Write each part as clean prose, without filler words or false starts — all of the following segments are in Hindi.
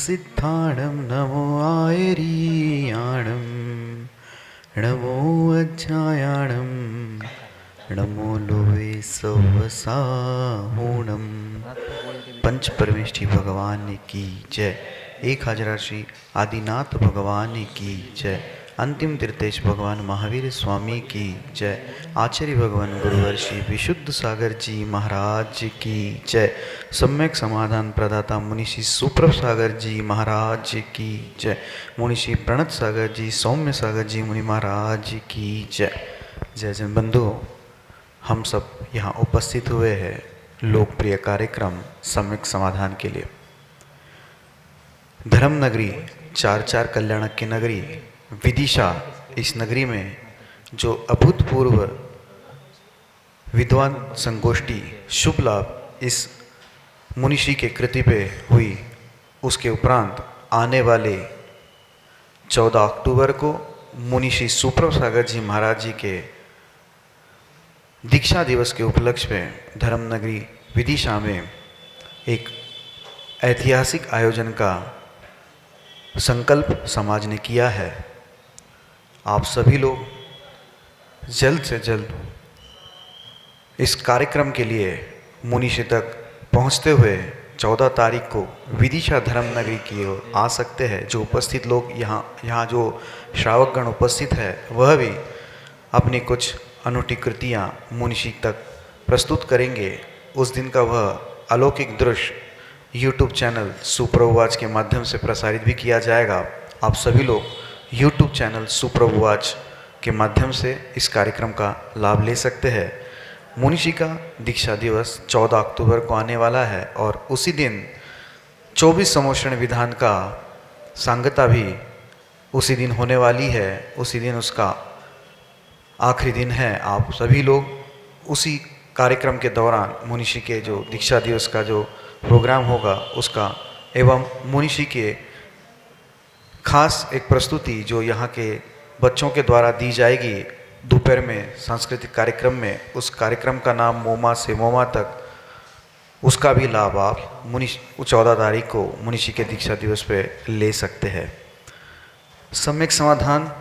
सिद्धाणं नमो आयरीयाणं नमो अज्ञायाणं नमो लोवे सवसाहूणम। पंच परमेष्ठी भगवान की जय। 1000 श्री आदिनाथ भगवान की जय। अंतिम तीर्थेश भगवान महावीर स्वामी की जय। आचार्य भगवान गुरुवर श्री विशुद्ध सागर जी महाराज की जय। सम्यक समाधान प्रदाता मुनिषि सुप्रभ सागर जी महाराज की जय। मुनिषि प्रणत सागर जी, सौम्य सागर जी मुनि महाराज की जय। जय जन बंधुओं, हम सब यहाँ उपस्थित हुए हैं लोकप्रिय कार्यक्रम सम्यक समाधान के लिए। धर्म नगरी चार चार कल्याणक की नगरी विदिशा, इस नगरी में जो अभूतपूर्व विद्वान संगोष्ठी शुभ लाभ इस मुनिषी के कृति पे हुई, उसके उपरांत आने वाले 14 अक्टूबर को मुनिषी सुप्रभ सागर जी महाराज जी के दीक्षा दिवस के उपलक्ष्य में धर्मनगरी विदिशा में एक ऐतिहासिक आयोजन का संकल्प समाज ने किया है। आप सभी लोग जल्द से जल्द इस कार्यक्रम के लिए मुनिषी तक पहुंचते हुए 14 तारीख को विदिशा धर्मनगरी की ओर आ सकते हैं। जो उपस्थित लोग यहाँ जो श्रावकगण उपस्थित है वह भी अपनी कुछ अनूठी कृतियाँ मुनिषी तक प्रस्तुत करेंगे। उस दिन का वह अलौकिक दृश्य YouTube चैनल सुप्रभुवाच के माध्यम से प्रसारित भी किया जाएगा। आप सभी लोग YouTube चैनल सुप्रभुवाच के माध्यम से इस कार्यक्रम का लाभ ले सकते हैं। मुनिषी का दीक्षा दिवस 14 अक्टूबर को आने वाला है और उसी दिन 24 समोषण विधान का सांगता भी उसी दिन होने वाली है। उसी दिन उसका आखिरी दिन है। आप सभी लोग उसी कार्यक्रम के दौरान मुनिषी के जो दीक्षा दिवस का जो प्रोग्राम होगा उसका एवं मुनिषी के खास एक प्रस्तुति जो यहाँ के बच्चों के द्वारा दी जाएगी दोपहर में सांस्कृतिक कार्यक्रम में, उस कार्यक्रम का नाम मोमा से मोमा तक, उसका भी लाभ आप 14 तारीख को मुनिषी के दीक्षा दिवस पे ले सकते हैं। सम्यक समाधान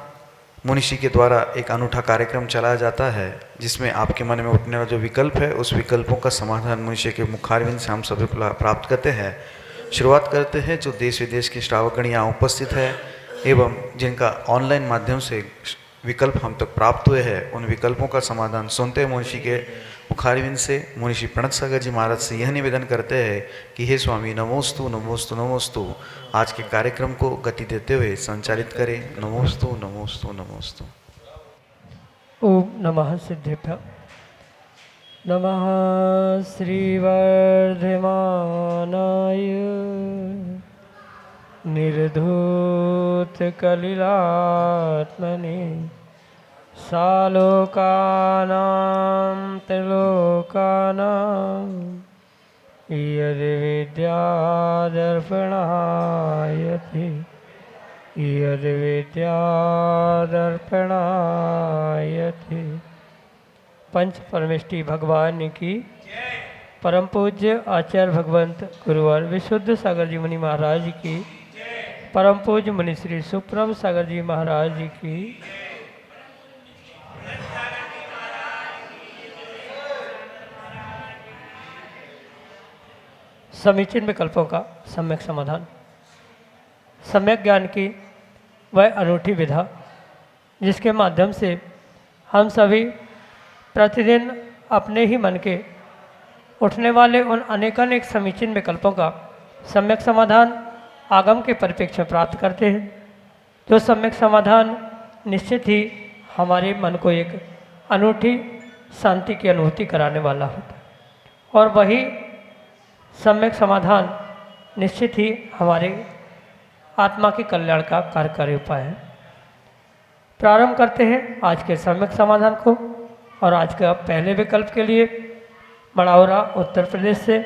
मुनिषि के द्वारा एक अनूठा कार्यक्रम चलाया जाता है जिसमें आपके मन में उठने वाला जो विकल्प है उस विकल्पों का समाधान मुनिषि के मुखारविंद से हम सभी प्राप्त करते हैं। शुरुआत करते हैं जो देश विदेश के श्रावकगण यहाँ उपस्थित है एवं जिनका ऑनलाइन माध्यम से विकल्प हम तक प्राप्त हुए हैं, उन विकल्पों का समाधान सुनते हैं मुनिषि के मुखारविंद से। मुनिषि प्रणत सागर जी महाराज से यह निवेदन करते हैं कि हे स्वामी नमोस्तु नमोस्तु नमोस्तु, आज के कार्यक्रम को गति देते हुए संचालित करें। नमोस्तु नमोस्तु नमोस्तु। ओम नमः सिद्धेभ्यः। नमः श्रीवर्धमानाय निर्धूत कलिलात्मने सालोकानां त्रिलोकानां यद्विद्यादर्पणायते यद्विद्यादर्पणायते। पंच परमेष्ठी भगवान की परम पूज्य आचार्य भगवंत गुरुवर विशुद्ध सागर जी मुनि महाराज की, परम पूज्य मुनि श्री सुप्रभ सागर जी महाराज की, समीचीन विकल्पों का सम्यक समाधान। सम्यक ज्ञान की वह अनूठी विधा जिसके माध्यम से हम सभी प्रतिदिन अपने ही मन के उठने वाले उन अनेकानेक समीचीन विकल्पों का सम्यक समाधान आगम के परिप्रेक्ष्य में प्राप्त करते हैं। जो सम्यक समाधान निश्चित ही हमारे मन को एक अनूठी शांति की अनुभूति कराने वाला होता है और वही सम्यक समाधान निश्चित ही हमारे आत्मा के कल्याण का कार्यकारी उपाय है। प्रारंभ करते हैं आज के सम्यक समाधान को और आज का पहले विकल्प के लिए मड़ावरा उत्तर प्रदेश से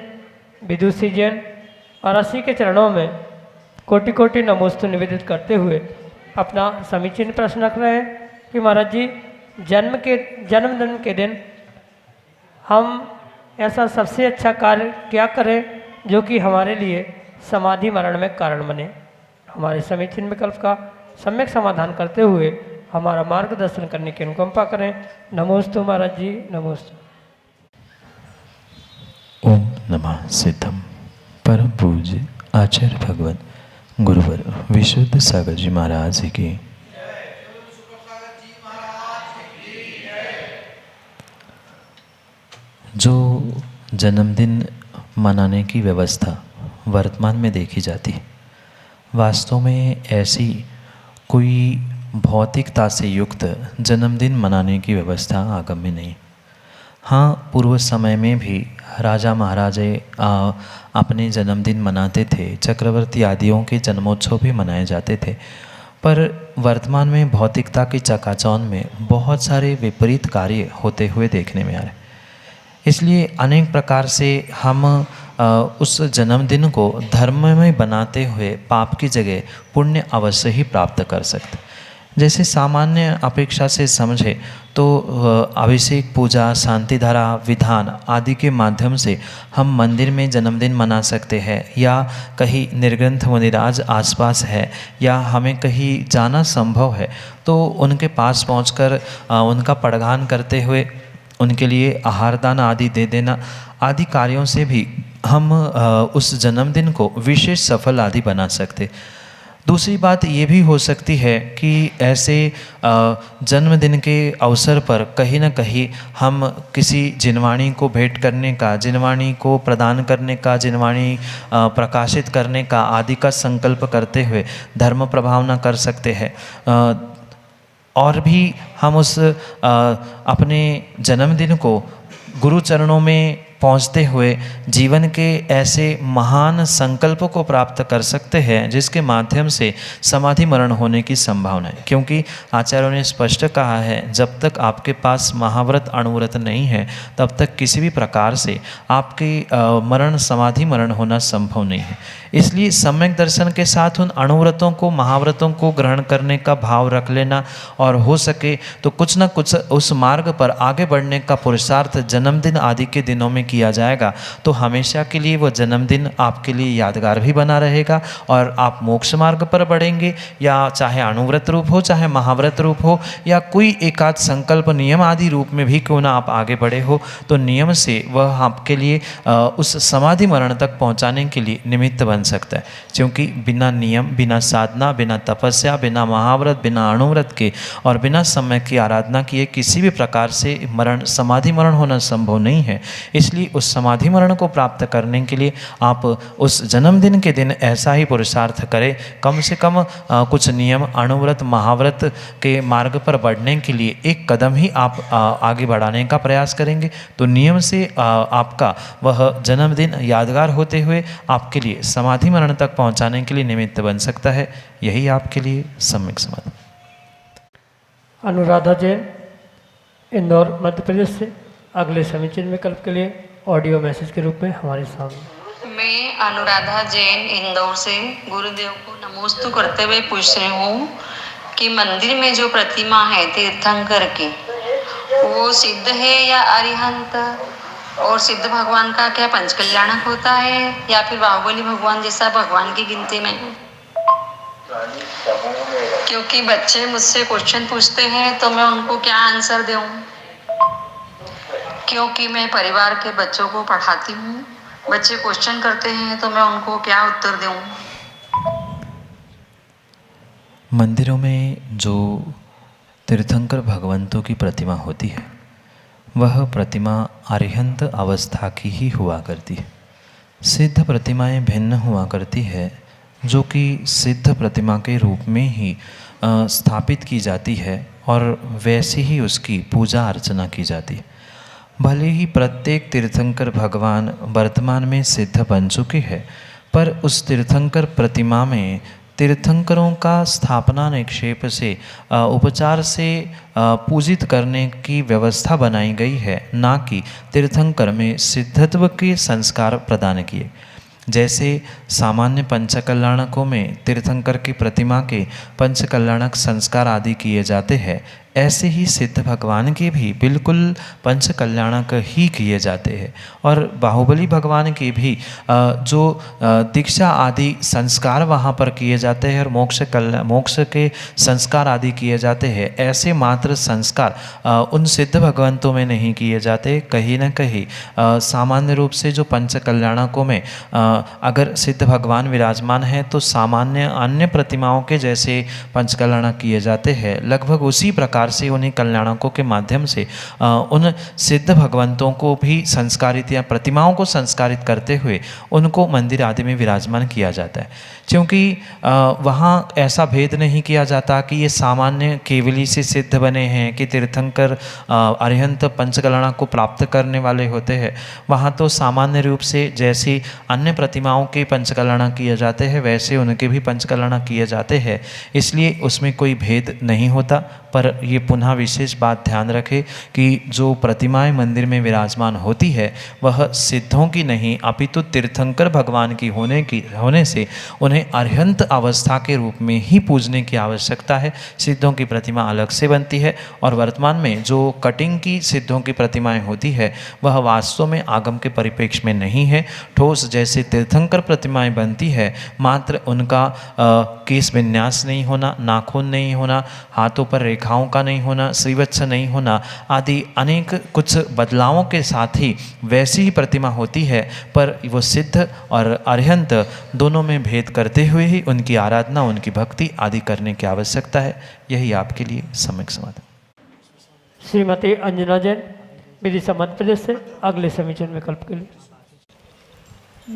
विदुषी जैन और अस्सी के चरणों में कोटि कोटि नमोस्तु निवेदित करते हुए अपना समीचीन प्रश्न रख रहे हैं कि महाराज जी जन्मदिन के दिन हम ऐसा सबसे अच्छा कार्य क्या करें जो कि हमारे लिए समाधि मरण में कारण बने। हमारे समीचीन विकल्प का सम्यक समाधान करते हुए हमारा मार्गदर्शन करने की अनुकंपा करें। नमोस्तु महाराज जी, नमोस्तु। ओम नमः सिद्धम। परम पूज्य आचार्य भगवान गुरुवर विशुद्ध सागर जी महाराज की। जो जन्मदिन मनाने की व्यवस्था वर्तमान में देखी जाती है, वास्तव में ऐसी कोई भौतिकता से युक्त जन्मदिन मनाने की व्यवस्था आगम में नहीं। हाँ, पूर्व समय में भी राजा महाराजे अपने जन्मदिन मनाते थे, चक्रवर्ती आदियों के जन्मोत्सव भी मनाए जाते थे, पर वर्तमान में भौतिकता की चकाचौंध में बहुत सारे विपरीत कार्य होते हुए देखने में आ रहे। इसलिए अनेक प्रकार से हम उस जन्मदिन को धर्म में बनाते हुए पाप की जगह पुण्य अवश्य ही प्राप्त कर सकते। जैसे सामान्य अपेक्षा से समझे तो अभिषेक, पूजा, शांतिधारा, विधान आदि के माध्यम से हम मंदिर में जन्मदिन मना सकते हैं, या कहीं निर्ग्रंथ मुनिराज आसपास है, या हमें कहीं जाना संभव है तो उनके पास पहुंचकर उनका पड़गान करते हुए उनके लिए आहार दान आदि दे देना आदि कार्यों से भी हम उस जन्मदिन को विशेष सफल आदि बना सकते। दूसरी बात ये भी हो सकती है कि ऐसे जन्मदिन के अवसर पर कहीं ना कहीं हम किसी जिनवाणी को भेंट करने का, जिनवाणी को प्रदान करने का, जिनवाणी प्रकाशित करने का आदि का संकल्प करते हुए धर्म प्रभावना कर सकते हैं। और भी हम उस अपने जन्मदिन को गुरु चरणों में पहुंचते हुए जीवन के ऐसे महान संकल्पों को प्राप्त कर सकते हैं जिसके माध्यम से समाधि मरण होने की संभावना है। क्योंकि आचार्यों ने स्पष्ट कहा है, जब तक आपके पास महाव्रत अणुव्रत नहीं है तब तक किसी भी प्रकार से आपके मरण समाधि मरण होना संभव नहीं है। इसलिए सम्यक दर्शन के साथ उन अणुव्रतों को, महाव्रतों को ग्रहण करने का भाव रख लेना, और हो सके तो कुछ न कुछ उस मार्ग पर आगे बढ़ने का पुरुषार्थ जन्मदिन आदि के दिनों में किया जाएगा तो हमेशा के लिए वो जन्मदिन आपके लिए यादगार भी बना रहेगा और आप मोक्ष मार्ग पर बढ़ेंगे। या चाहे अणुव्रत रूप हो, चाहे महाव्रत रूप हो, या कोई एकाध संकल्प नियम आदि रूप में भी क्यों ना आप आगे बढ़े हो, तो नियम से वह आपके लिए उस समाधि मरण तक पहुंचाने के लिए निमित्त बन सकता है। क्योंकि बिना नियम, बिना साधना, बिना तपस्या, बिना महाव्रत, बिना अणुव्रत के और बिना समय की आराधना किए किसी भी प्रकार से मरण, समाधि मरण होना संभव नहीं है। इसलिए उस समाधि मरण को प्राप्त करने के लिए आप उस जन्मदिन के दिन ऐसा ही पुरुषार्थ करें। कम से कम कुछ नियम, अणुव्रत, महाव्रत के मार्ग पर बढ़ने के लिए एक कदम ही आप आगे बढ़ाने का प्रयास करेंगे तो नियम से आपका वह जन्मदिन यादगार होते हुए आपके लिए समाधि मरण तक पहुंचाने के लिए निमित्त बन सकता है। यही आपके लिए सम्यक समाधान। अनुराधा जैन, इंदौर, मध्य प्रदेश से अगले समीचीन विकल्प के लिए ऑडियो मैसेज के रूप में हमारे सामने। मैं अनुराधा जैन, इंदौर से गुरुदेव को नमोस्तु करते हुए पूछ रही हूँ कि मंदिर में जो प्रतिमा है तीर्थंकर की, वो सिद्ध है या अरिहंत? और सिद्ध भगवान का क्या पंचकल्याणक होता है या फिर बाहुबली भगवान जैसा भगवान की गिनती में? क्योंकि बच्चे मुझसे क्वेश्चन पूछते हैं तो मैं उनको क्या आंसर दूं? क्योंकि मैं परिवार के बच्चों को पढ़ाती हूँ, बच्चे क्वेश्चन करते हैं तो मैं उनको क्या उत्तर दूं? मंदिरों में जो तीर्थंकर भगवंतों की प्रतिमा होती है वह प्रतिमा अरिहंत अवस्था की ही हुआ करती है। सिद्ध प्रतिमाएं भिन्न हुआ करती है जो कि सिद्ध प्रतिमा के रूप में ही स्थापित की जाती है और वैसे ही उसकी पूजा अर्चना की जाती है। भले ही प्रत्येक तीर्थंकर भगवान वर्तमान में सिद्ध बन चुके हैं, पर उस तीर्थंकर प्रतिमा में तीर्थंकरों का स्थापना निक्षेप से उपचार से पूजित करने की व्यवस्था बनाई गई है, ना कि तीर्थंकर में सिद्धत्व के संस्कार प्रदान किए। जैसे सामान्य पंचकल्याणकों में तीर्थंकर की प्रतिमा के पंचकल्याणक संस्कार आदि किए जाते हैं, ऐसे ही सिद्ध भगवान के भी बिल्कुल पंच कल्याणक ही किए जाते हैं। और बाहुबली भगवान के भी जो दीक्षा आदि संस्कार वहाँ पर किए जाते हैं और मोक्ष के संस्कार आदि किए जाते हैं, ऐसे मात्र संस्कार उन सिद्ध भगवंतों में नहीं किए जाते। कहीं न कहीं सामान्य रूप से जो पंच कल्याणकों में अगर सिद्ध भगवान विराजमान हैं तो सामान्य अन्य प्रतिमाओं के जैसे पंच कल्याणक किए जाते हैं। लगभग उसी प्रकार से उन्हीं कल्याणकों के माध्यम से उन सिद्ध भगवंतों को भी संस्कारित या प्रतिमाओं को संस्कारित करते हुए उनको मंदिर आदि में विराजमान किया जाता है। क्योंकि वहाँ ऐसा भेद नहीं किया जाता कि ये सामान्य केवली से सिद्ध बने हैं कि तीर्थंकर अरिहंत पंचकल्याणक को प्राप्त करने वाले होते हैं। वहाँ तो सामान्य रूप से जैसी अन्य प्रतिमाओं के पंचकल्याणक किए जाते हैं वैसे उनके भी पंचकल्याणक किए जाते हैं, इसलिए उसमें कोई भेद नहीं होता। पर ये पुनः विशेष बात ध्यान रखें कि जो प्रतिमाएं मंदिर में विराजमान होती है वह सिद्धों की नहीं अपितु तीर्थंकर भगवान की होने से उन्हें अरिहंत अवस्था के रूप में ही पूजने की आवश्यकता है। सिद्धों की प्रतिमा अलग से बनती है और वर्तमान में जो कटिंग की सिद्धों की प्रतिमाएं होती है वह वास्तव में आगम के परिप्रेक्ष्य में नहीं है। ठोस जैसे तीर्थंकर प्रतिमाएं बनती है, मात्र उनका केश विन्यास नहीं होना, नाखून नहीं होना, हाथों पर रेखाओं का नहीं होना, श्रीवत्स नहीं होना आदि अनेक कुछ बदलावों के साथ ही वैसी ही प्रतिमा होती है। पर वो सिद्ध और अरिहंत दोनों में भेद करते हुए ही उनकी आराधना, उनकी भक्ति आदि करने की आवश्यकता है। यही आपके लिए सम्यक समाधान। श्रीमती अंजना जैन विदिशा मध्य प्रदेश से अगले समीचन विकल्प के लिए।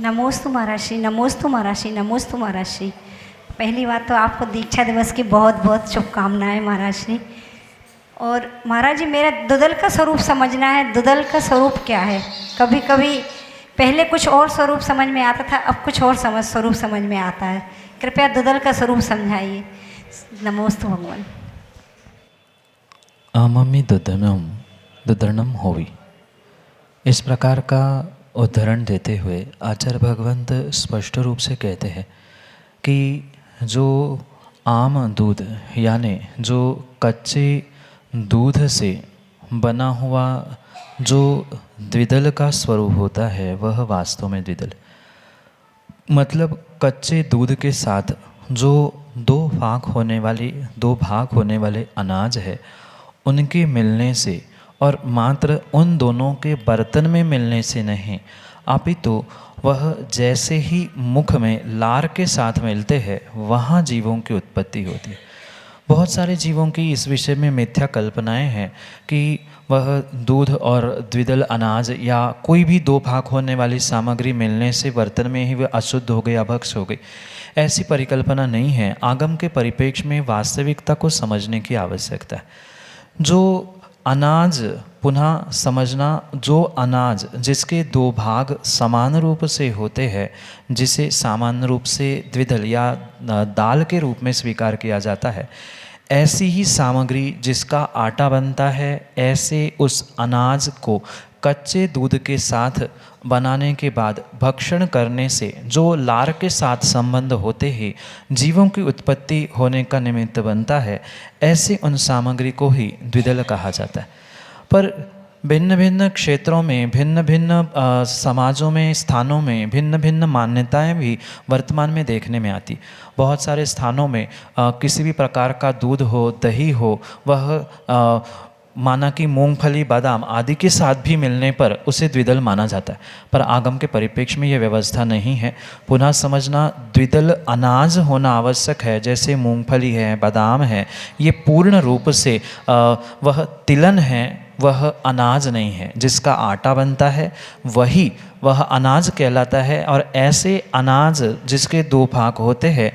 नमोस्तु महाराज श्री, नमोस्तु महाराज श्री, नमोस्तु महाराज श्री। पहली बात तो आपको दीक्षा दिवस की बहुत बहुत शुभकामनाएं महाराज श्री। और महाराज जी मेरा दुदल का स्वरूप समझना है, दुदल का स्वरूप क्या है? कभी कभी पहले कुछ और स्वरूप समझ में आता था, अब कुछ और स्वरूप समझ में आता है। कृपया दुदल का स्वरूप समझाइए। नमोस्तु भगवान। मम्मी दुदर्णम होवी, इस प्रकार का उदाहरण देते हुए आचार्य भगवंत स्पष्ट रूप से कहते हैं कि जो आम दूध यानी जो कच्चे दूध से बना हुआ जो द्विदल का स्वरूप होता है वह वास्तव में द्विदल, मतलब कच्चे दूध के साथ जो दो भाग होने वाले अनाज है उनके मिलने से और मात्र उन दोनों के बर्तन में मिलने से नहीं, अपितु वह जैसे ही मुख में लार के साथ मिलते हैं वहाँ जीवों की उत्पत्ति होती है। बहुत सारे जीवों की इस विषय में मिथ्या कल्पनाएं हैं कि वह दूध और द्विदल अनाज या कोई भी दो भाग होने वाली सामग्री मिलने से बर्तन में ही वह अशुद्ध हो गई, अभक्ष हो गई। ऐसी परिकल्पना नहीं है। आगम के परिप्रेक्ष्य में वास्तविकता को समझने की आवश्यकता है। जो अनाज पुनः समझना, जो अनाज जिसके दो भाग समान रूप से होते हैं, जिसे सामान्य रूप से द्विदल या दाल के रूप में स्वीकार किया जाता है, ऐसी ही सामग्री जिसका आटा बनता है, ऐसे उस अनाज को कच्चे दूध के साथ बनाने के बाद भक्षण करने से जो लार के साथ संबंध होते ही जीवों की उत्पत्ति होने का निमित्त बनता है, ऐसे उन सामग्री को ही द्विदल कहा जाता है। पर भिन्न भिन्न क्षेत्रों में, भिन्न भिन्न समाजों में, स्थानों में भिन्न भिन्न मान्यताएं भी वर्तमान में देखने में आती। बहुत सारे स्थानों में किसी भी प्रकार का दूध हो, दही हो, वह माना कि मूंगफली, बादाम आदि के साथ भी मिलने पर उसे द्विदल माना जाता है। पर आगम के परिप्रेक्ष्य में यह व्यवस्था नहीं है। पुनः समझना, द्विदल अनाज होना आवश्यक है। जैसे मूंगफली है, बादाम है, ये पूर्ण रूप से वह तिलन है, वह अनाज नहीं है। जिसका आटा बनता है वह अनाज कहलाता है। और ऐसे अनाज जिसके दो भाग होते हैं,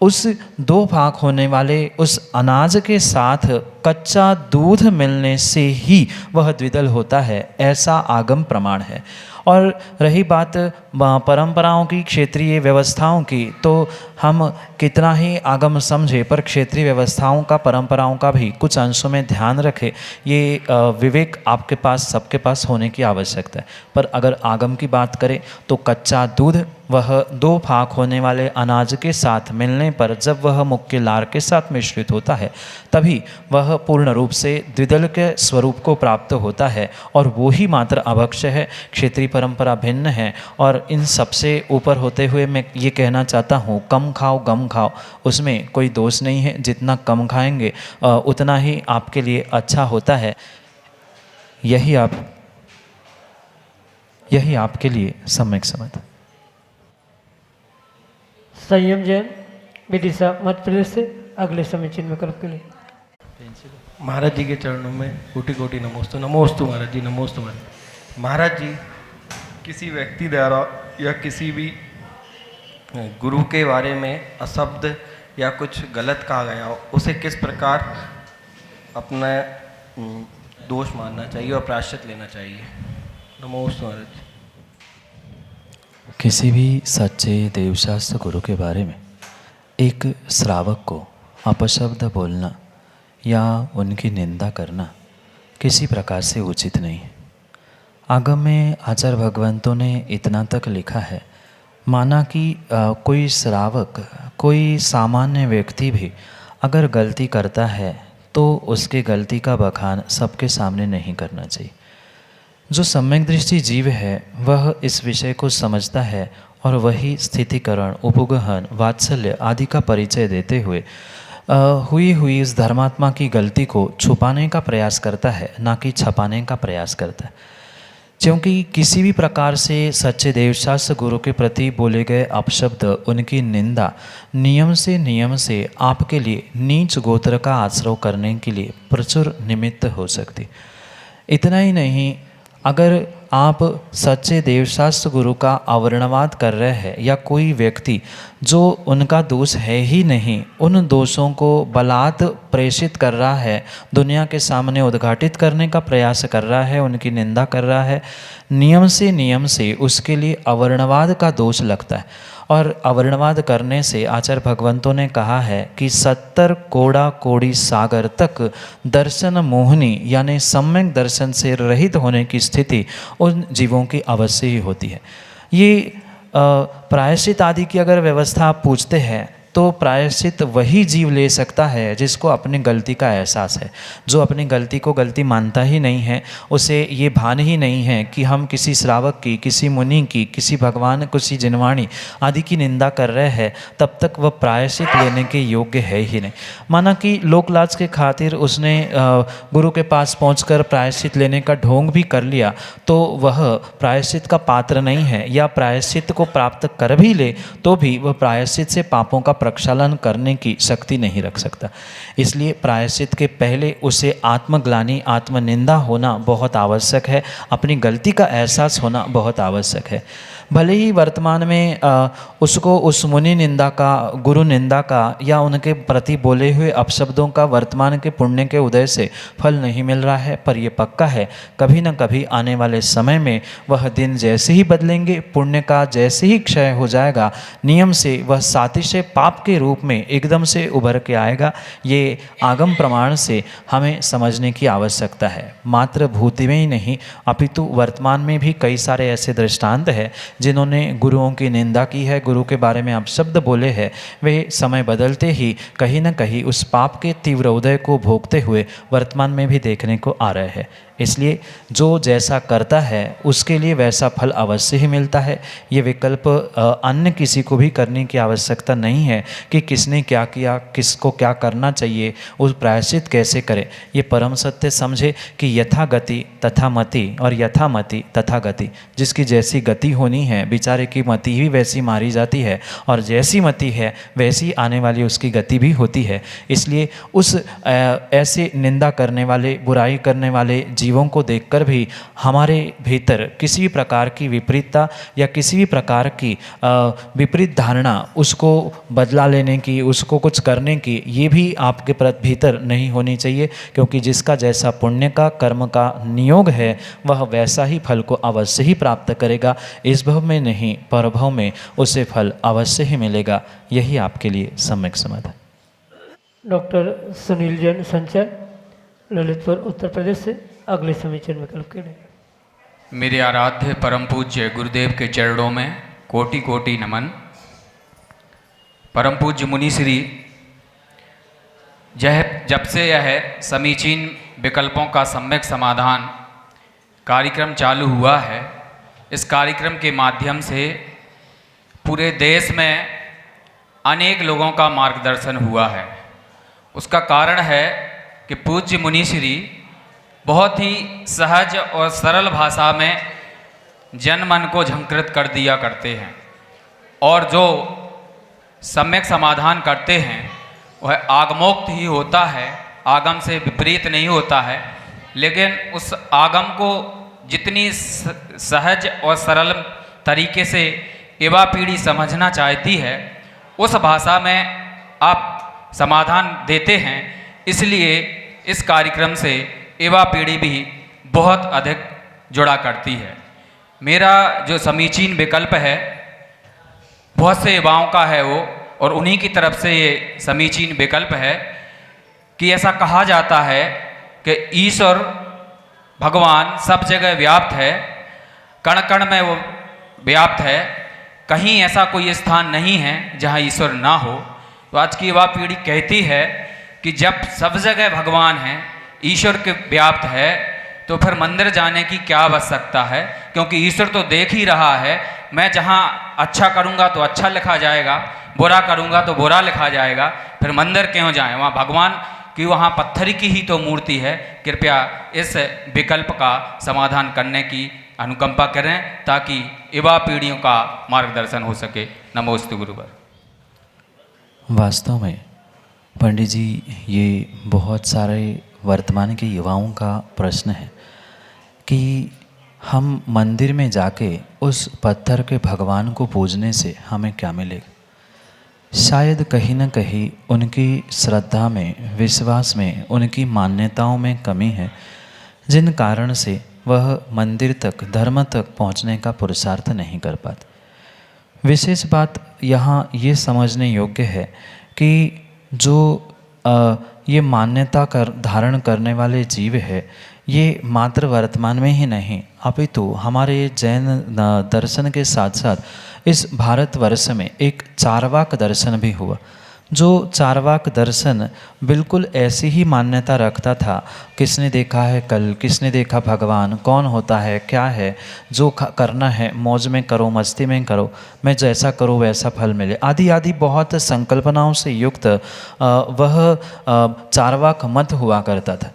उस दो भाग होने वाले उस अनाज के साथ कच्चा दूध मिलने से ही वह द्विदल होता है, ऐसा आगम प्रमाण है। और रही बात परंपराओं की, क्षेत्रीय व्यवस्थाओं की, तो हम कितना ही आगम समझे पर क्षेत्रीय व्यवस्थाओं का, परंपराओं का भी कुछ अंशों में ध्यान रखे, ये विवेक आपके पास, सबके पास होने की आवश्यकता है। पर अगर आगम की बात करें तो कच्चा दूध वह दो भाग होने वाले अनाज के साथ मिलने पर जब वह मुख के लार के साथ मिश्रित होता है तभी वह पूर्ण रूप से द्विदल के स्वरूप को प्राप्त होता है और वो ही मात्र अभक्ष्य है, क्षेत्रीय परंपरा भिन्न है। और इन सबसे ऊपर होते हुए मैं ये कहना चाहता हूँ, कम खाओ गम खाओ, उसमें कोई दोष नहीं है। जितना कम खाएंगे उतना ही आपके लिए अच्छा होता है। यही आपके लिए सम्यक समझ। संयम जैन विदिशा मध्य प्रदेश से अगले समीचीन विकल्प के लिए। महाराज जी के चरणों में कोटि कोटि नमोस्तु। नमोस्तु महाराज जी, नमोस्तु महाराज। महाराज जी, किसी व्यक्ति द्वारा या किसी भी गुरु के बारे में अशब्द या कुछ गलत कहा गया हो, उसे किस प्रकार अपना दोष मानना चाहिए और प्रायश्चित लेना चाहिए? नमोस्तु महाराज जी। किसी भी सच्चे देवशास्त्र गुरु के बारे में एक श्रावक को अपशब्द बोलना या उनकी निंदा करना किसी प्रकार से उचित नहीं है। आगम में आचार्य भगवंतों ने इतना तक लिखा है, माना कि कोई श्रावक, कोई सामान्य व्यक्ति भी अगर गलती करता है तो उसकी गलती का बखान सबके सामने नहीं करना चाहिए। जो सम्यक दृष्टि जीव है वह इस विषय को समझता है और वही स्थितिकरण, उपगहन, वात्सल्य आदि का परिचय देते हुए हुई इस धर्मात्मा की गलती को छुपाने का प्रयास करता है, ना कि छपाने का प्रयास करता है। क्योंकि किसी भी प्रकार से सच्चे देवशास्त्र गुरु के प्रति बोले गए अपशब्द, उनकी निंदा नियम से आपके लिए नीच गोत्र का आश्रय करने के लिए प्रचुर निमित्त हो सकती। इतना ही नहीं, अगर आप सच्चे देवशास्त्र गुरु का अवर्णवाद कर रहे हैं या कोई व्यक्ति जो उनका दोष है ही नहीं, उन दोषों को बलात् प्रेषित कर रहा है, दुनिया के सामने उद्घाटित करने का प्रयास कर रहा है, उनकी निंदा कर रहा है, नियम से उसके लिए अवर्णवाद का दोष लगता है। और अवर्णवाद करने से आचार्य भगवंतों ने कहा है कि 70 कोड़ा कोड़ी सागर तक दर्शन मोहनी यानी सम्यक दर्शन से रहित होने की स्थिति उन जीवों की अवश्य ही होती है। ये प्रायश्चित आदि की अगर व्यवस्था आप पूछते हैं तो प्रायश्चित वही जीव ले सकता है जिसको अपनी गलती का एहसास है। जो अपनी गलती को गलती मानता ही नहीं है, उसे ये भान ही नहीं है कि हम किसी श्रावक की, किसी मुनि की, किसी भगवान, किसी जिनवाणी आदि की निंदा कर रहे हैं, तब तक वह प्रायश्चित लेने के योग्य है ही नहीं। माना कि लोकलाज के खातिर उसने गुरु के पास पहुंचकर प्रायश्चित लेने का ढोंग भी कर लिया तो वह प्रायश्चित का पात्र नहीं है, या प्रायश्चित को प्राप्त कर भी ले तो भी वह प्रायश्चित से पापों का प्रक्षालन करने की शक्ति नहीं रख सकता। इसलिए प्रायश्चित के पहले उसे आत्मग्लानि, आत्मनिंदा होना बहुत आवश्यक है, अपनी गलती का एहसास होना बहुत आवश्यक है। भले ही वर्तमान में उसको उस मुनि निंदा का, गुरु निंदा का या उनके प्रति बोले हुए अपशब्दों का वर्तमान के पुण्य के उदय से फल नहीं मिल रहा है, पर यह पक्का है कभी न कभी आने वाले समय में वह दिन जैसे ही बदलेंगे, पुण्य का जैसे ही क्षय हो जाएगा, नियम से वह सातिशय पाप के रूप में एकदम से उभर के आएगा। ये आगम प्रमाण से हमें समझने की आवश्यकता है। मात्र भूति में ही नहीं अपितु वर्तमान में भी कई सारे ऐसे दृष्टांत हैं जिन्होंने गुरुओं की निंदा की है, गुरु के बारे में अपशब्द बोले हैं, वे समय बदलते ही कहीं न कहीं उस पाप के तीव्र उदय को भोगते हुए वर्तमान में भी देखने को आ रहे हैं। इसलिए जो जैसा करता है उसके लिए वैसा फल अवश्य ही मिलता है। ये विकल्प अन्य किसी को भी करने की आवश्यकता नहीं है कि किसने क्या किया, किसको क्या करना चाहिए, उस प्रायश्चित कैसे करें। ये परम सत्य समझे कि यथा गति तथा मति और यथा मति तथा गति। जिसकी जैसी गति होनी है बेचारे की मति ही वैसी मारी जाती है, और जैसी मति है वैसी आने वाली उसकी गति भी होती है। इसलिए उस ऐसे निंदा करने वाले, बुराई करने वाले जीवों को देखकर भी हमारे भीतर किसी भी प्रकार की विपरीतता या किसी भी प्रकार की विपरीत धारणा, उसको बदला लेने की, उसको कुछ करने की, ये भी आपके भीतर नहीं होनी चाहिए। क्योंकि जिसका जैसा पुण्य का, कर्म का नियोग है वह वैसा ही फल को अवश्य ही प्राप्त करेगा। इस भव में नहीं परभव में उसे फल अवश्य ही मिलेगा। यही आपके लिए सम्यक समाधान। डॉक्टर सुनील जैन संचय ललितपुर उत्तर प्रदेश से अगले समीचीन विकल्प के लिए। मेरे आराध्य परम पूज्य गुरुदेव के चरणों में कोटि कोटि नमन। परम पूज्य मुनि श्री जब से यह समीचीन विकल्पों का सम्यक समाधान कार्यक्रम चालू हुआ है, इस कार्यक्रम के माध्यम से पूरे देश में अनेक लोगों का मार्गदर्शन हुआ है। उसका कारण है कि पूज्य मुनिश्री बहुत ही सहज और सरल भाषा में जन मन को झंकृत कर दिया करते हैं, और जो सम्यक समाधान करते हैं वह आगमोक्त ही होता है, आगम से विपरीत नहीं होता है। लेकिन उस आगम को जितनी सहज और सरल तरीके से युवा पीढ़ी समझना चाहती है, उस भाषा में आप समाधान देते हैं। इसलिए इस कार्यक्रम से युवा पीढ़ी भी बहुत अधिक जुड़ा करती है। मेरा जो समीचीन विकल्प है बहुत से युवाओं का है वो, और उन्हीं की तरफ से ये समीचीन विकल्प है कि ऐसा कहा जाता है कि ईश्वर भगवान सब जगह व्याप्त है, कण कण में वो व्याप्त है, कहीं ऐसा कोई स्थान नहीं है जहाँ ईश्वर ना हो। तो आज की युवा पीढ़ी कहती है कि जब सब जगह भगवान है, ईश्वर के व्याप्त है, तो फिर मंदिर जाने की क्या आवश्यकता है, क्योंकि ईश्वर तो देख ही रहा है। मैं जहाँ अच्छा करूँगा तो अच्छा लिखा जाएगा, बुरा करूँगा तो बुरा लिखा जाएगा, फिर मंदिर क्यों जाएं? वहाँ भगवान की वहाँ पत्थर की ही तो मूर्ति है। कृपया इस विकल्प का समाधान करने की अनुकंपा करें ताकि युवा पीढ़ियों का मार्गदर्शन हो सके। नमोस्तु गुरुवर। वास्तव में पंडित जी, ये बहुत सारे वर्तमान के युवाओं का प्रश्न है कि हम मंदिर में जाके उस पत्थर के भगवान को पूजने से हमें क्या मिलेगा। शायद कहीं न कहीं उनकी श्रद्धा में, विश्वास में, उनकी मान्यताओं में कमी है, जिन कारण से वह मंदिर तक, धर्म तक पहुंचने का पुरुषार्थ नहीं कर पाते। विशेष बात यहाँ ये समझने योग्य है कि जो ये मान्यता धारण करने वाले जीव है, ये मात्र वर्तमान में ही नहीं अपितु हमारे जैन दर्शन के साथ साथ इस भारतवर्ष में एक चारवाक दर्शन भी हुआ। जो चारवाक दर्शन बिल्कुल ऐसी ही मान्यता रखता था, किसने देखा है कल, किसने देखा भगवान, कौन होता है, क्या है, जो करना है मौज में करो, मस्ती में करो, मैं जैसा करूँ वैसा फल मिले, आदि आदि बहुत संकल्पनाओं से युक्त वह चारवाक मत हुआ करता था।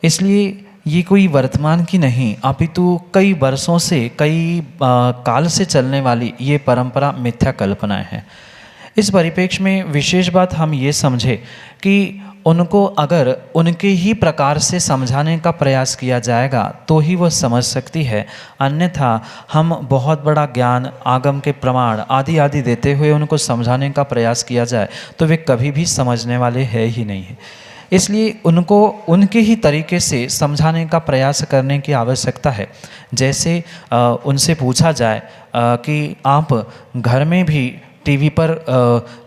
इसलिए ये कोई वर्तमान की नहीं अपितु कई वर्षों से, कई काल से चलने वाली ये परंपरा मिथ्या कल्पनाएँ हैं। इस परिप्रेक्ष्य में विशेष बात हम ये समझे कि उनको अगर उनके ही प्रकार से समझाने का प्रयास किया जाएगा तो ही वह समझ सकती है, अन्यथा हम बहुत बड़ा ज्ञान, आगम के प्रमाण आदि आदि देते हुए उनको समझाने का प्रयास किया जाए तो वे कभी भी समझने वाले है ही नहीं है। इसलिए उनको उनके ही तरीके से समझाने का प्रयास करने की आवश्यकता है। जैसे उनसे पूछा जाए कि आप घर में भी टीवी पर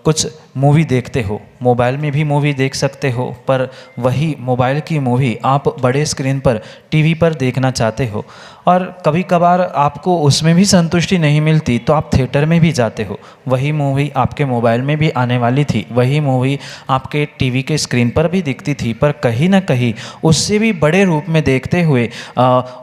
कुछ मूवी देखते हो, मोबाइल में भी मूवी देख सकते हो, पर वही मोबाइल की मूवी आप बड़े स्क्रीन पर टीवी पर देखना चाहते हो, और कभी कभार आपको उसमें भी संतुष्टि नहीं मिलती तो आप थिएटर में भी जाते हो। वही मूवी आपके मोबाइल में भी आने वाली थी, वही मूवी आपके टीवी के स्क्रीन पर भी दिखती थी, पर कहीं ना कहीं उससे भी बड़े रूप में देखते हुए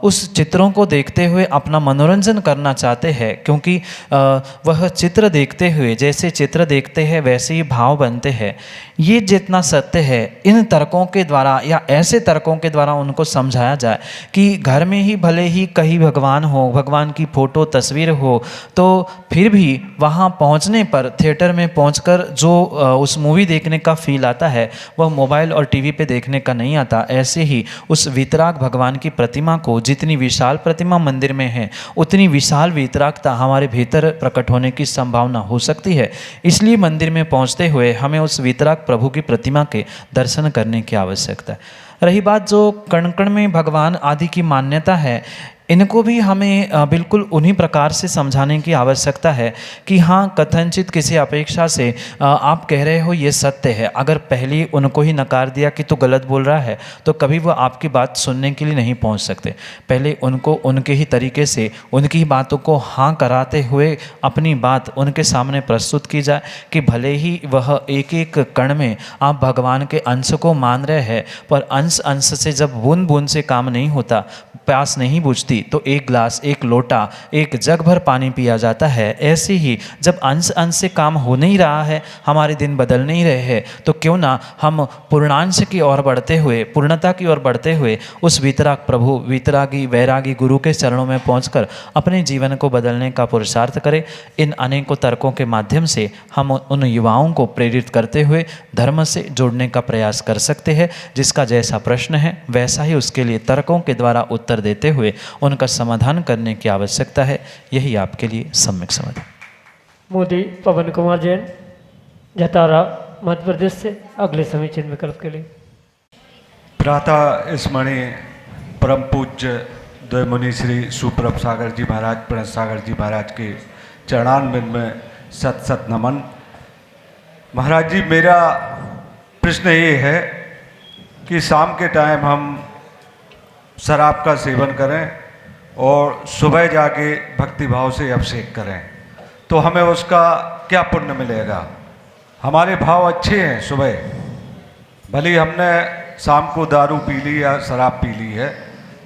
उस चित्रों को देखते हुए अपना मनोरंजन करना चाहते हैं, क्योंकि वह चित्र देखते हुए, जैसे चित्र देखते हैं वैसे ही भाव बनते हैं। ये जितना सत्य है, इन तर्कों के द्वारा या ऐसे तर्कों के द्वारा उनको समझाया जाए कि घर में ही भले ही कहीं भगवान हो, भगवान की फ़ोटो तस्वीर हो, तो फिर भी वहाँ पहुँचने पर, थिएटर में पहुँचकर जो उस मूवी देखने का फील आता है वह मोबाइल और टीवी पे देखने का नहीं आता। ऐसे ही उस वीतराग भगवान की प्रतिमा को, जितनी विशाल प्रतिमा मंदिर में है उतनी विशाल वीतरागता हमारे भीतर प्रकट होने की संभावना हो सकती है। इसलिए मंदिर में पहुँचते हुए हमें उस वीतराग प्रभु की प्रतिमा के दर्शन करने की आवश्यकता है। रही बात जो कण कण में भगवान आदि की मान्यता है, इनको भी हमें बिल्कुल उन्हीं प्रकार से समझाने की आवश्यकता है कि हाँ, कथनचित किसी अपेक्षा से आप कह रहे हो ये सत्य है। अगर पहले उनको ही नकार दिया कि तू गलत बोल रहा है तो कभी वो आपकी बात सुनने के लिए नहीं पहुंच सकते। पहले उनको उनके ही तरीके से उनकी ही बातों को हाँ कराते हुए अपनी बात उनके सामने प्रस्तुत की जाए कि भले ही वह एक एक कण में आप भगवान के अंश को मान रहे हैं, पर अंश अंश से जब बूंद बूंद से काम नहीं होता, प्यास नहीं बुझती, तो एक गिलास, एक लोटा, एक जग भर पानी पिया जाता है। ऐसे ही जब अंश अंश से काम हो नहीं रहा है, हमारे दिन बदल नहीं रहे हैं, तो क्यों ना हम पूर्णांश की ओर बढ़ते हुए, पूर्णता की ओर बढ़ते हुए उस वीतराग प्रभु, वीतरागी वैरागी गुरु के चरणों में पहुंचकर अपने जीवन को बदलने का पुरुषार्थ करें। इन अनेकों तर्कों के माध्यम से हम उन युवाओं को प्रेरित करते हुए धर्म से जोड़ने का प्रयास कर सकते हैं। जिसका जैसा प्रश्न है वैसा ही उसके लिए तर्कों के द्वारा उत्तर देते हुए उनका समाधान करने की आवश्यकता है। यही आपके लिए सम्यक समाधान। मोदी पवन कुमार जैन, जतारा, मध्य प्रदेश से अगले समीचीन विकल्प के लिए। प्रातः स्मरणीय परम पूज्य द्वैमुनि श्री सुप्रभ सागर जी महाराज, प्रणत सागर जी महाराज के चरणारविंद में सत सत नमन। महाराज जी, मेरा प्रश्न ये है कि शाम के टाइम हम शराब का सेवन करें और सुबह जाके भक्ति भाव से अभिषेक करें तो हमें उसका क्या पुण्य मिलेगा? हमारे भाव अच्छे हैं, सुबह भले ही हमने शाम को दारू पी ली या शराब पी ली है,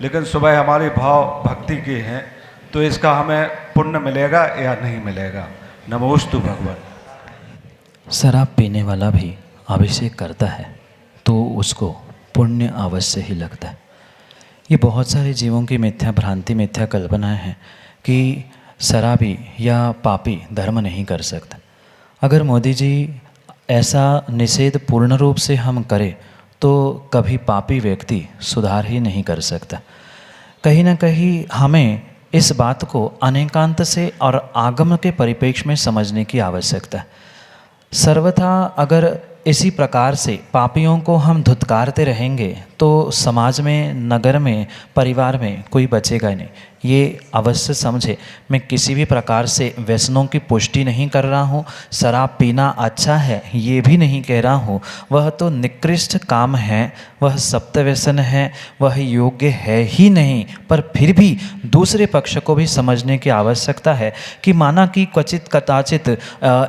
लेकिन सुबह हमारे भाव भक्ति के हैं, तो इसका हमें पुण्य मिलेगा या नहीं मिलेगा? नमोस्तु भगवान। शराब पीने वाला भी अभिषेक करता है तो उसको पुण्य अवश्य ही लगता है। ये बहुत सारे जीवों की मिथ्या भ्रांति, मिथ्या कल्पनाएं हैं कि शराबी या पापी धर्म नहीं कर सकता। अगर मोदी जी ऐसा निषेध पूर्ण रूप से हम करें तो कभी पापी व्यक्ति सुधार ही नहीं कर सकता। कहीं ना कहीं हमें इस बात को अनेकांत से और आगम के परिप्रेक्ष्य में समझने की आवश्यकता है। सर्वथा अगर इसी प्रकार से पापियों को हम धुतकारते रहेंगे तो समाज में, नगर में, परिवार में कोई बचेगा ही नहीं। ये अवश्य समझे, मैं किसी भी प्रकार से व्यसनों की पुष्टि नहीं कर रहा हूँ। शराब पीना अच्छा है ये भी नहीं कह रहा हूँ, वह तो निकृष्ट काम है, वह सप्त व्यसन है, वह योग्य है ही नहीं। पर फिर भी दूसरे पक्ष को भी समझने की आवश्यकता है कि माना कि क्वचित कदाचित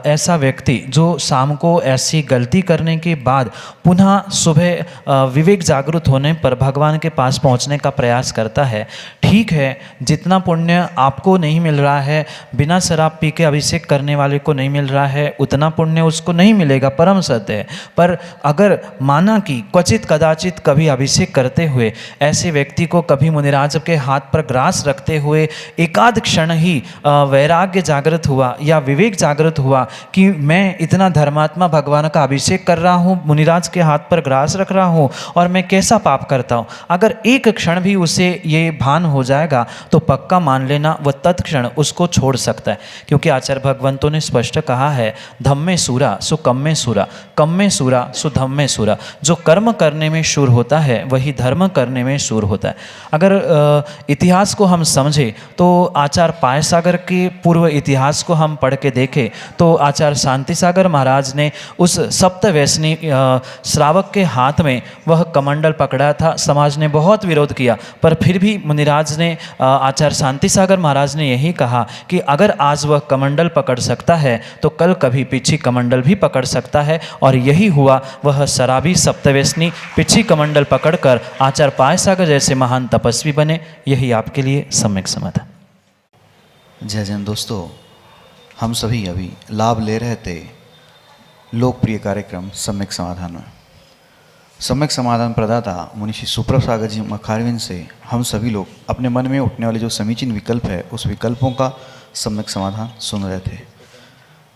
ऐसा व्यक्ति जो शाम को ऐसी गलती करने के बाद पुनः सुबह विवेक जागृत होने पर भगवान के पास पहुंचने का प्रयास करता है। ठीक है, जितना पुण्य आपको नहीं मिल रहा है, बिना शराब पी के अभिषेक करने वाले को नहीं मिल रहा है, उतना पुण्य उसको नहीं मिलेगा, परम सत्य है। पर अगर माना कि क्वचित कदाचित कभी अभिषेक करते हुए ऐसे व्यक्ति को कभी मुनिराज के हाथ पर ग्रास रखते हुए एकाध क्षण ही वैराग्य जागृत हुआ या विवेक जागृत हुआ कि मैं इतना धर्मात्मा भगवान का अभिषेक कर रहा हूँ, मुनिराज के हाथ पर ग्रास रख रहा हूँ और मैं कैसा पाप करता हूँ, अगर एक क्षण भी उसे ये भान हो जाएगा तो पक्का मान लेना वह तत्क्षण उसको छोड़ सकता है। क्योंकि आचार्य भगवंतों ने स्पष्ट कहा है, धम्मे सूरा सु कम्मे सूरा, कम्मे सूरा सु धम्मे सूरा। जो कर्म करने में शूर होता है वही धर्म करने में शूर होता है। अगर इतिहास को हम समझें तो आचार्य पायसागर के पूर्व इतिहास को हम पढ़ के देखें तो आचार्य शांति सागर महाराज ने उस सप्तवैष्णी श्रावक के हाथ में वह कमंडल पकड़ा था। समाज ने बहुत विरोध किया, पर फिर भी मुनिराज ने, आचार्य शांति सागर महाराज ने यही कहा कि अगर आज वह कमंडल पकड़ सकता है तो कल कभी पिछी कमंडल भी पकड़ सकता है। और यही हुआ, वह शराबी सप्तवैष्णी पिछी कमंडल पकड़कर आचार्य पायसागर जैसे महान तपस्वी बने। यही आपके लिए सम्यक समाधान। जय जैन दोस्तों, हम सभी अभी लाभ ले रहे थे लोकप्रिय कार्यक्रम सम्यक समाधान में। सम्यक समाधान प्रदाता मुनिषी सुप्रभ सागर जी मखारविंद से हम सभी लोग अपने मन में उठने वाले जो समीचीन विकल्प है उस विकल्पों का सम्यक समाधान सुन रहे थे।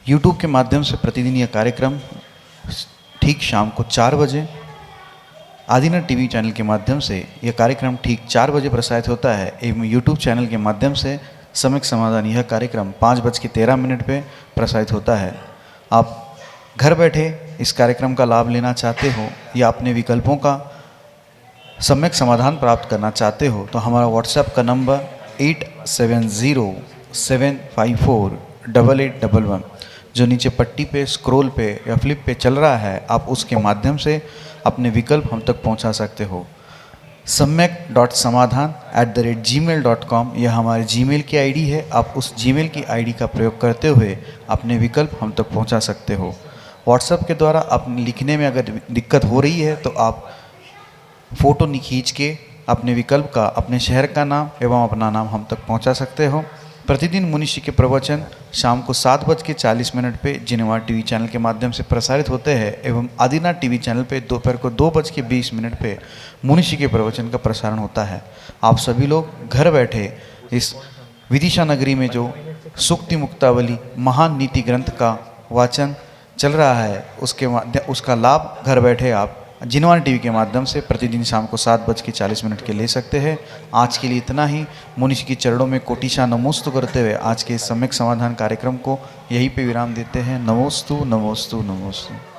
यूट्यूब के माध्यम से प्रतिदिन यह कार्यक्रम ठीक शाम को 4 बजे आदिनाथ टीवी चैनल के माध्यम से यह कार्यक्रम ठीक 4 बजे प्रसारित होता है एवं यूट्यूब चैनल के माध्यम से सम्यक समाधान यह कार्यक्रम 5:13 पे प्रसारित होता है। आप घर बैठे इस कार्यक्रम का लाभ लेना चाहते हो या अपने विकल्पों का सम्यक समाधान प्राप्त करना चाहते हो तो हमारा व्हाट्सएप का नंबर 8707548811 जो नीचे पट्टी पे, स्क्रॉल पे या फ्लिप पे चल रहा है, आप उसके माध्यम से अपने विकल्प हम तक पहुंचा सकते हो। samyak.samadhan@gmail.com यह हमारे जीमेल की आईडी है। आप उस जीमेल की आईडी का प्रयोग करते हुए अपने विकल्प हम तक पहुंचा सकते हो। व्हाट्सएप के द्वारा अपने लिखने में अगर दिक्कत हो रही है तो आप फ़ोटो खींच के अपने विकल्प का, अपने शहर का नाम एवं अपना नाम हम तक पहुंचा सकते हो। प्रतिदिन मुनिषी के प्रवचन शाम को 7:40 पे जिनेवा टीवी चैनल के माध्यम से प्रसारित होते हैं एवं आदिनाथ टीवी चैनल पे दोपहर को 2:20 पे मुनिषी के प्रवचन का प्रसारण होता है। आप सभी लोग घर बैठे इस विदिशा नगरी में जो सुक्ति मुक्तावली महान नीति ग्रंथ का वाचन चल रहा है, उसका लाभ घर बैठे आप जिनेवा टीवी के माध्यम से प्रतिदिन शाम को 7:40 के ले सकते हैं। आज के लिए इतना ही। मुनिषी के चरणों में कोटिशा नमोस्तु करते हुए आज के सम्यक समाधान कार्यक्रम को यहीं पे विराम देते हैं। नमोस्तु नमोस्तु नमोस्तु।